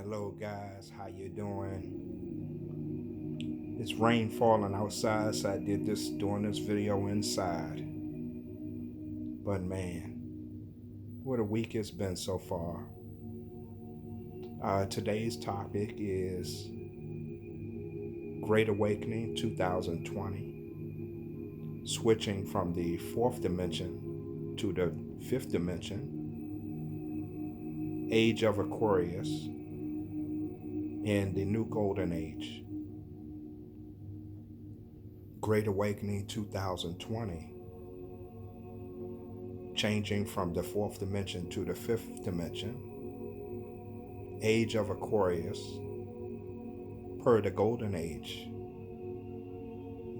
Hello guys, how you doing? It's rain falling outside, so I did this doing this video inside. But man, what a week it's been so far. Today's topic is Great Awakening 2020, switching from the fourth dimension to the fifth dimension, Age of Aquarius, and the New Golden Age. Great Awakening 2020, changing from the fourth dimension to the fifth dimension, Age of Aquarius, per the Golden Age.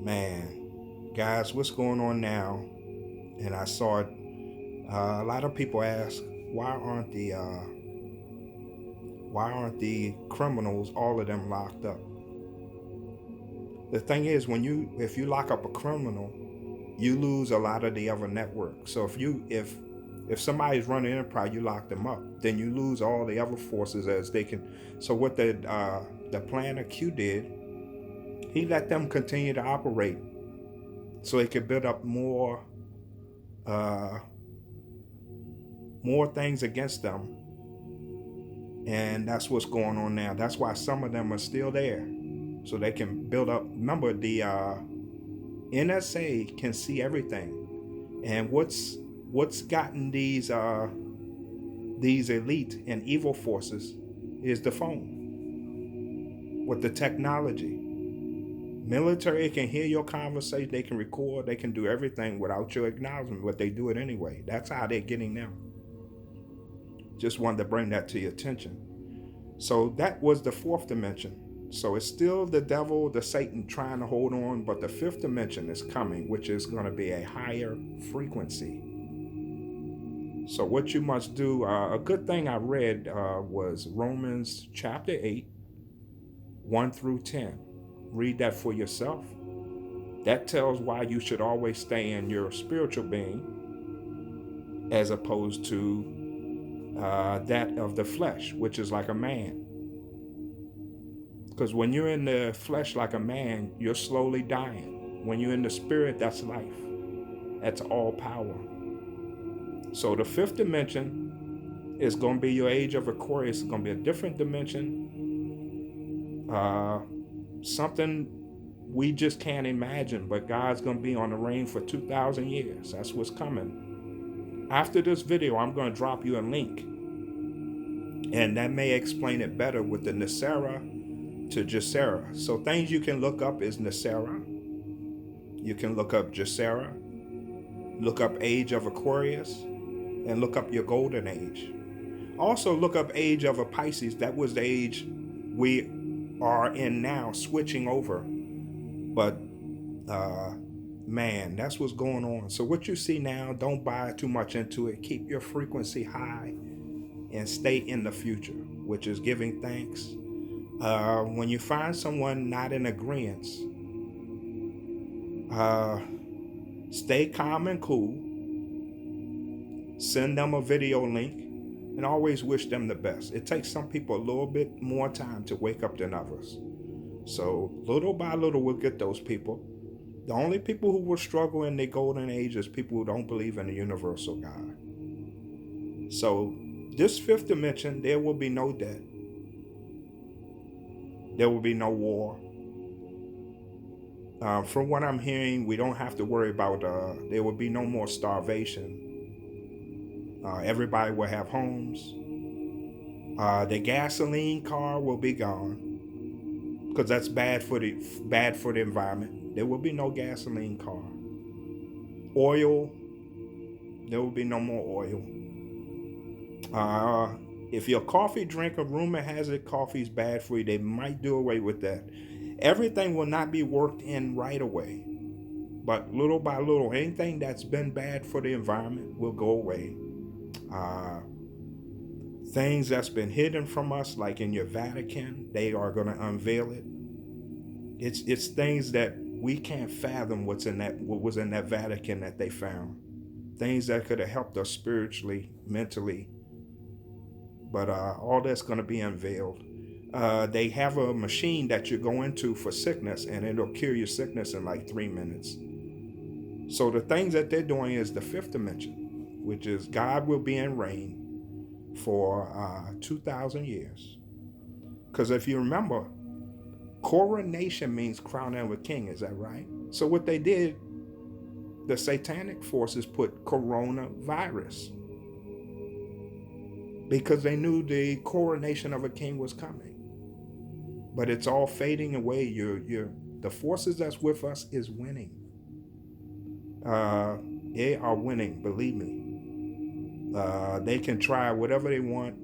Man, guys, what's going on now? And I saw it. A lot of people ask, why aren't the criminals, all of them, locked up? The thing is, if you lock up a criminal, you lose a lot of the other network. So if somebody's running enterprise, you lock them up, then you lose all the other forces as they can. So what the planner Q did, he let them continue to operate, so he could build up more things against them. And that's what's going on now. That's why some of them are still there, so they can build up. Remember, the NSA can see everything, and what's gotten these elite and evil forces is the phone with the technology. Military can hear your conversation, they can record, they can do everything without your acknowledgement, but they do it anyway. That's how they're getting them. Just wanted to bring that to your attention. So that was the fourth dimension. So it's still the devil, the Satan, trying to hold on, but the fifth dimension is coming, which is going to be a higher frequency. So what you must do, a good thing I read was Romans chapter 8, 1 through 10. Read that for yourself. That tells why you should always stay in your spiritual being as opposed to that of the flesh, which is like a man. Because when you're in the flesh like a man, you're slowly dying. When you're in the spirit, that's life. That's all power. So the fifth dimension is going to be your age of Aquarius. It's going to be a different dimension. Something we just can't imagine, but God's going to be on the reign for 2,000 years. That's what's coming. After this video, I'm going to drop you a link, and that may explain it better with the Nasera to Gesera. So things you can look up is Nasera. You can look up Gesera, look up Age of Aquarius, and look up your Golden Age. Also look up Age of a Pisces. That was the age we are in now, switching over. But man, that's what's going on. So what you see now, don't buy too much into it. Keep your frequency high and stay in the future, which is giving thanks. When you find someone not in agreement, stay calm and cool. Send them a video link and always wish them the best. It takes some people a little bit more time to wake up than others. So little by little, we'll get those people. The only people who will struggle in the golden age is people who don't believe in the universal God. So this fifth dimension, there will be no death. There will be no war. From what I'm hearing, we don't have to worry about, there will be no more starvation. Everybody will have homes. The gasoline car will be gone, because that's bad for the environment. There will be no gasoline car. Oil, there will be no more oil. If you're a coffee drinker, rumor has it coffee is bad for you. They might do away with that. Everything will not be worked in right away, but little by little, anything that's been bad for the environment will go away. Things that's been hidden from us, like in your Vatican, they are going to unveil it. It's things that we can't fathom what was in that Vatican that they found. Things that could have helped us spiritually, mentally, But all that's going to be unveiled. They have a machine that you go into for sickness, and it'll cure your sickness in like 3 minutes. So the things that they're doing is the fifth dimension, which is God will be in reign for 2,000 years. Because if you remember, coronation means crowning of a king, is that right? So what they did, the satanic forces put coronavirus because they knew the coronation of a king was coming. But it's all fading away. The forces that's with us is winning. They are winning, believe me. They can try whatever they want.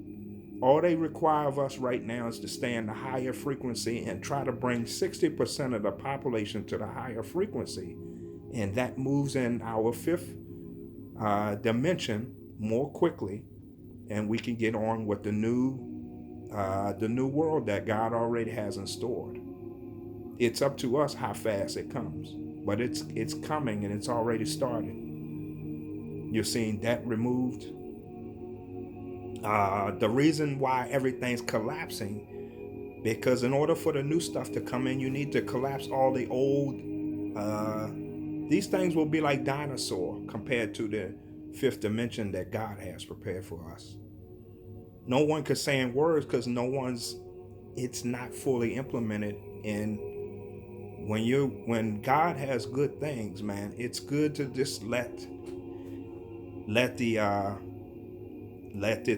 All they require of us right now is to stay in the higher frequency and try to bring 60% of the population to the higher frequency. And that moves in our fifth dimension more quickly, and we can get on with the new world that God already has in store. It's up to us how fast it comes, but it's coming, and it's already started. You're seeing debt removed. The reason why everything's collapsing, because in order for the new stuff to come in, you need to collapse all the old. These things will be like dinosaur compared to the fifth dimension that God has prepared for us. No one could say in words because it's not fully implemented. And when God has good things, man, it's good to just let the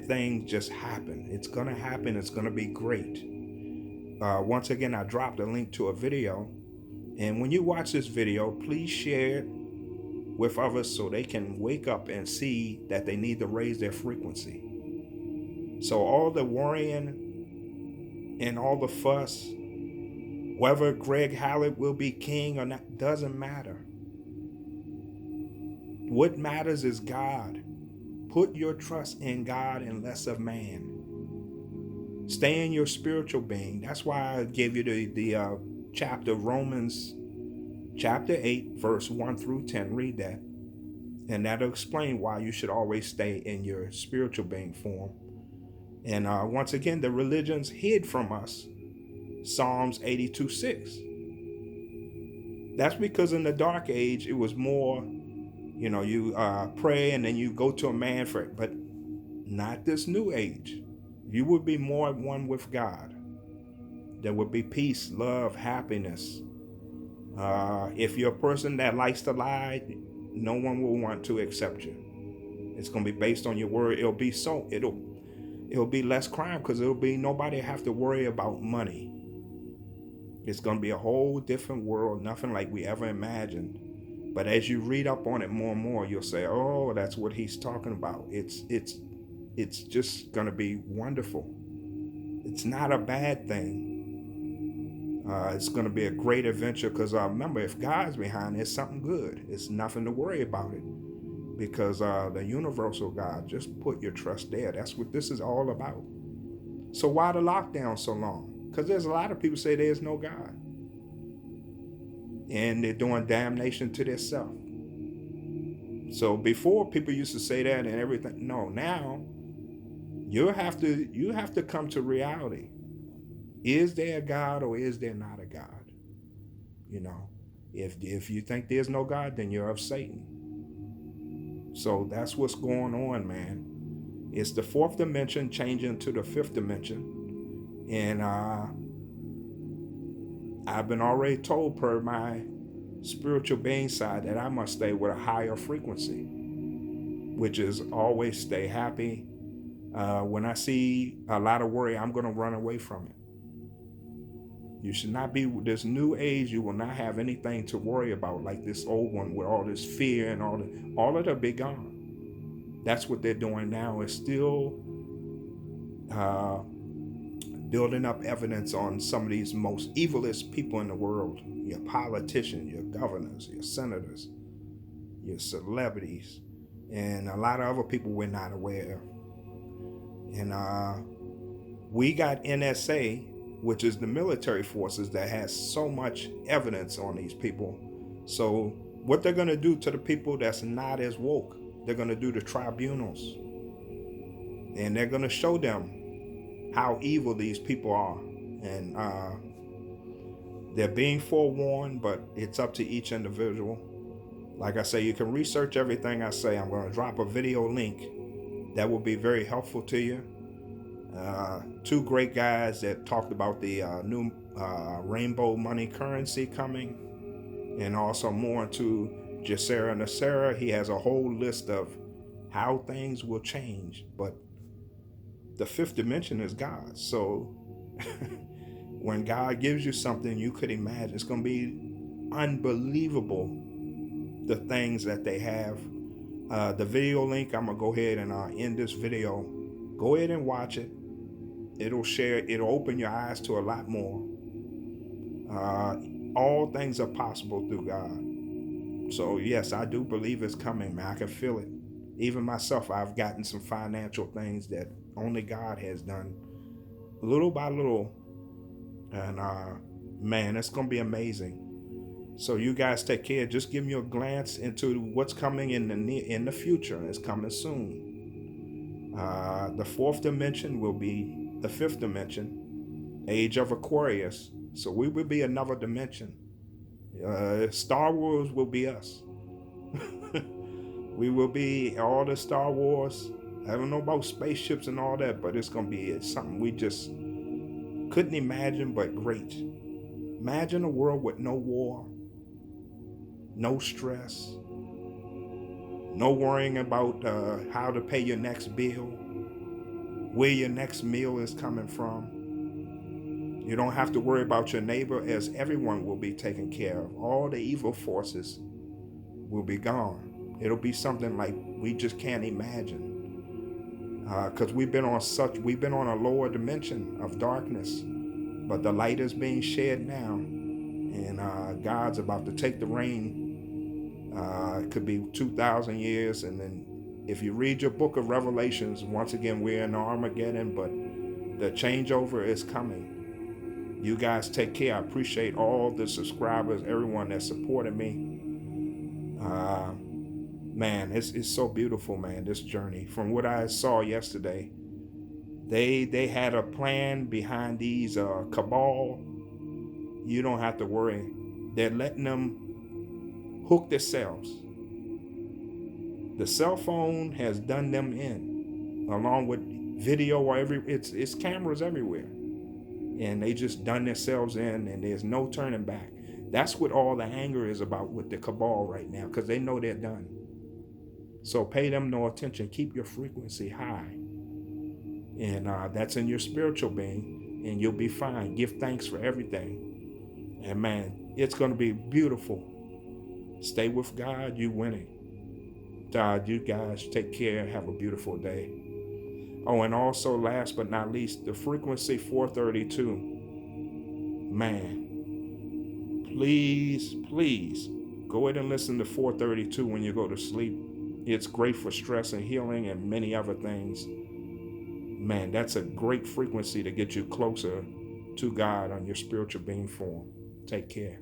thing just happen. It's gonna happen. It's gonna be great. Once again, I dropped a link to a video, and when you watch this video, please share it with others so they can wake up and see that they need to raise their frequency. So all the worrying and all the fuss, whether Greg Hallett will be king or not, doesn't matter. What matters is God. Put your trust in God and less of man. Stay in your spiritual being. That's why I gave you the chapter Romans chapter 8, verse 1 through 10. Read that. And that'll explain why you should always stay in your spiritual being form. And once again, the religions hid from us Psalms 82:6. That's because in the dark age, it was more, you pray and then you go to a man for it, but not this new age. You would be more at one with God. There would be peace, love, happiness. If you're a person that likes to lie, no one will want to accept you. It's going to be based on your word. It'll be less crime because it'll be nobody have to worry about money. It's going to be a whole different world, nothing like we ever imagined. But as you read up on it more and more, you'll say, oh, that's what he's talking about. It's just going to be wonderful. It's not a bad thing. It's going to be a great adventure because remember, if God's behind it, it's something good. It's nothing to worry about it because the universal God, just put your trust there. That's what this is all about. So why the lockdown so long? Because there's a lot of people say there's no God. And they're doing damnation to themselves. So before, people used to say that and everything. No, now you have to come to reality. Is there a God or is there not a God? If you think there's no God, then you're of Satan. So that's what's going on, man. It's the fourth dimension changing to the fifth dimension. And I've been already told per my spiritual being side that I must stay with a higher frequency, which is always stay happy. When I see a lot of worry, I'm going to run away from it. You should not be this new age. You will not have anything to worry about like this old one with all this fear and all of it be gone. That's what they're doing now, is still building up evidence on some of these most evilest people in the world. Your politicians, your governors, your senators, your celebrities, and a lot of other people we're not aware of. And we got NSA, which is the military forces that has so much evidence on these people. So what they're going to do to the people that's not as woke, they're going to do the tribunals. And they're going to show them how evil these people are. And they're being forewarned, but it's up to each individual. Like I say, you can research everything I say. I'm going to drop a video link that will be very helpful to you. Two great guys that talked about the new rainbow money currency coming, and also more into Jacera Nasera. He has a whole list of how things will change, but the fifth dimension is God. So when God gives you something you could imagine, it's going to be unbelievable, the things that they have. The video link, I'm going to go ahead and end this video. Go ahead and watch it. It'll open your eyes to a lot more. All things are possible through God. So yes, I do believe it's coming, man. I can feel it. Even myself, I've gotten some financial things that only God has done, little by little. And man, it's going to be amazing. So you guys take care. Just give me a glance into what's coming in the future. It's coming soon. The fourth dimension will be the fifth dimension, age of Aquarius. So we will be another dimension. Star Wars will be us. We will be all the Star Wars. I don't know about spaceships and all that, but it's going to be something we just couldn't imagine, but great. Imagine a world with no war, no stress, no worrying about how to pay your next bill, where your next meal is coming from. You don't have to worry about your neighbor, as everyone will be taken care of. All the evil forces will be gone. It'll be something like we just can't imagine. Because we've been on a lower dimension of darkness, but the light is being shed now, and God's about to take the reign. It could be 2,000 years, and then if you read your book of Revelations, once again we're in Armageddon, but the changeover is coming. You guys take care. I appreciate all the subscribers, everyone that supported me. Man, it's so beautiful, man, this journey. From what I saw yesterday, they had a plan behind these cabal. You don't have to worry. They're letting them hook themselves. The cell phone has done them in, along with video or it's cameras everywhere. And they just done themselves in, and there's no turning back. That's what all the anger is about with the cabal right now, because they know they're done. So pay them no attention. Keep your frequency high. And that's in your spiritual being, and you'll be fine. Give thanks for everything. And man, it's going to be beautiful. Stay with God. You winning. God, you guys take care. Have a beautiful day. Oh, and also last but not least, the frequency 432. Man, please go ahead and listen to 432 when you go to sleep. It's great for stress and healing and many other things. Man, that's a great frequency to get you closer to God on your spiritual being form. Take care.